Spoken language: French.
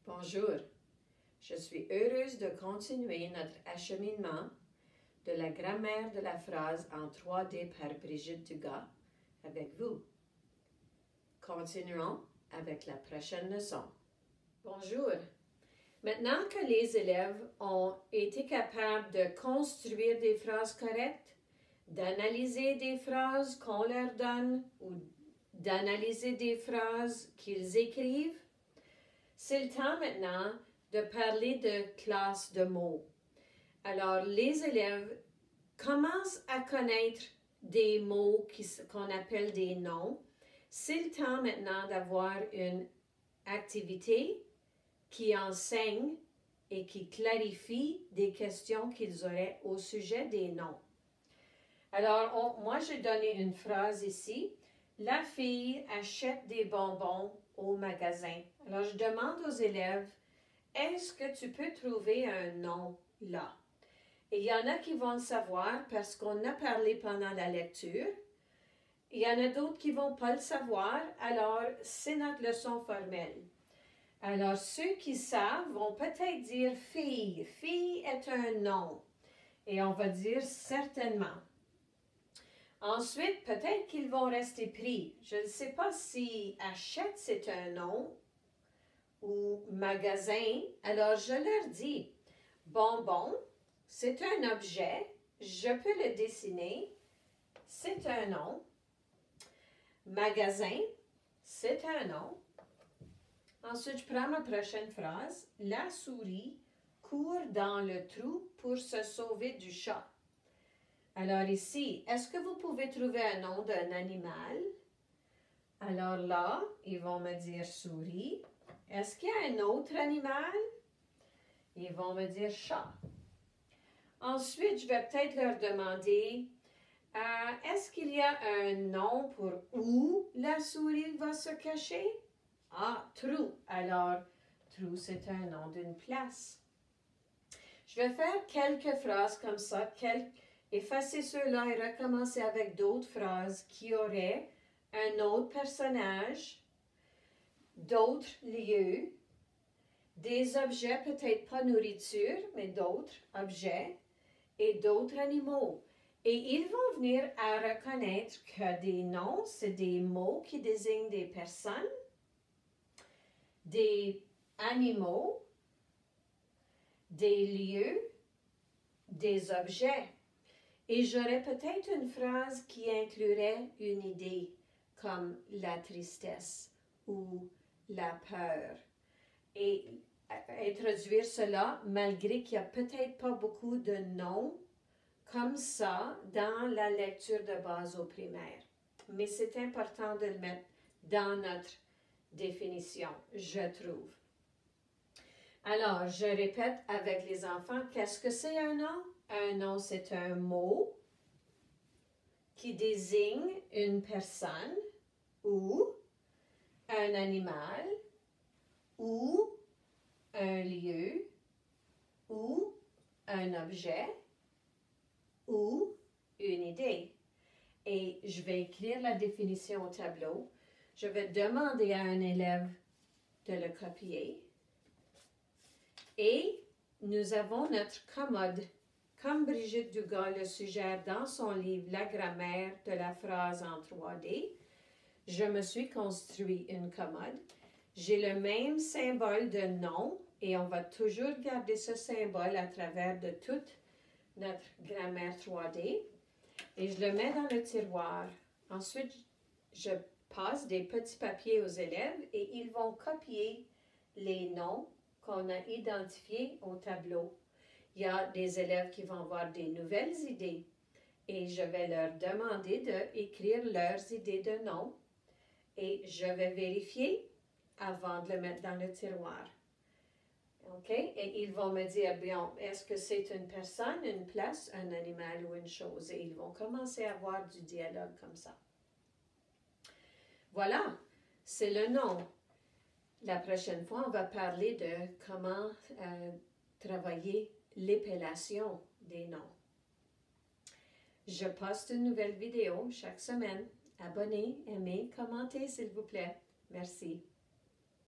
Bonjour, je suis heureuse de continuer notre acheminement de la grammaire de la phrase en 3D par Brigitte Dugas avec vous. Continuons avec la prochaine leçon. Bonjour, maintenant que les élèves ont été capables de construire des phrases correctes, d'analyser des phrases qu'on leur donne ou d'analyser des phrases qu'ils écrivent, c'est le temps maintenant de parler de classe de mots. Alors, les élèves commencent à connaître des mots qu'on appelle des noms. C'est le temps maintenant d'avoir une activité qui enseigne et qui clarifie des questions qu'ils auraient au sujet des noms. Alors, moi, j'ai donné une phrase ici. La fille achète des bonbons au magasin. Alors, je demande aux élèves, est-ce que tu peux trouver un nom là? Et il y en a qui vont le savoir parce qu'on a parlé pendant la lecture. Il y en a d'autres qui ne vont pas le savoir, alors c'est notre leçon formelle. Alors, ceux qui savent vont peut-être dire fille. Fille est un nom. Et on va dire certainement. Ensuite, peut-être qu'ils vont rester pris. Je ne sais pas si achète c'est un nom ou magasin. Alors, je leur dis, bonbon, c'est un objet. Je peux le dessiner. C'est un nom. Magasin, c'est un nom. Ensuite, je prends ma prochaine phrase. La souris court dans le trou pour se sauver du chat. Alors ici, est-ce que vous pouvez trouver un nom d'un animal? Alors là, ils vont me dire souris. Est-ce qu'il y a un autre animal? Ils vont me dire chat. Ensuite, je vais peut-être leur demander, est-ce qu'il y a un nom pour où la souris va se cacher? Ah, trou. Alors, trou, c'est un nom d'une place. Je vais faire quelques phrases comme ça, effacer ceux-là et recommencer avec d'autres phrases qui auraient un autre personnage, d'autres lieux, des objets, peut-être pas nourriture, mais d'autres objets et d'autres animaux. Et ils vont venir à reconnaître que des noms, c'est des mots qui désignent des personnes, des animaux, des lieux, des objets. Et j'aurais peut-être une phrase qui inclurait une idée comme la tristesse ou la peur. Et introduire cela malgré qu'il n'y a peut-être pas beaucoup de noms comme ça dans la lecture de base au primaire. Mais c'est important de le mettre dans notre définition, je trouve. Alors, je répète avec les enfants, qu'est-ce que c'est un nom? Un nom, c'est un mot qui désigne une personne ou un animal ou un lieu ou un objet ou une idée. Et je vais écrire la définition au tableau. Je vais demander à un élève de le copier. Et nous avons notre commode. Comme Brigitte Dugas le suggère dans son livre « La grammaire de la phrase en 3D », je me suis construit une commode. J'ai le même symbole de nom et on va toujours garder ce symbole à travers de toute notre grammaire 3D. Et je le mets dans le tiroir. Ensuite, je passe des petits papiers aux élèves et ils vont copier les noms qu'on a identifiés au tableau. Il y a des élèves qui vont avoir des nouvelles idées et je vais leur demander d'écrire leurs idées de noms et je vais vérifier avant de le mettre dans le tiroir. OK? Et ils vont me dire, bien, est-ce que c'est une personne, une place, un animal ou une chose? Et ils vont commencer à avoir du dialogue comme ça. Voilà, c'est le nom. La prochaine fois, on va parler de comment travailler l'épellation des noms. Je poste une nouvelle vidéo chaque semaine. Abonnez, aimez, commentez s'il vous plaît. Merci.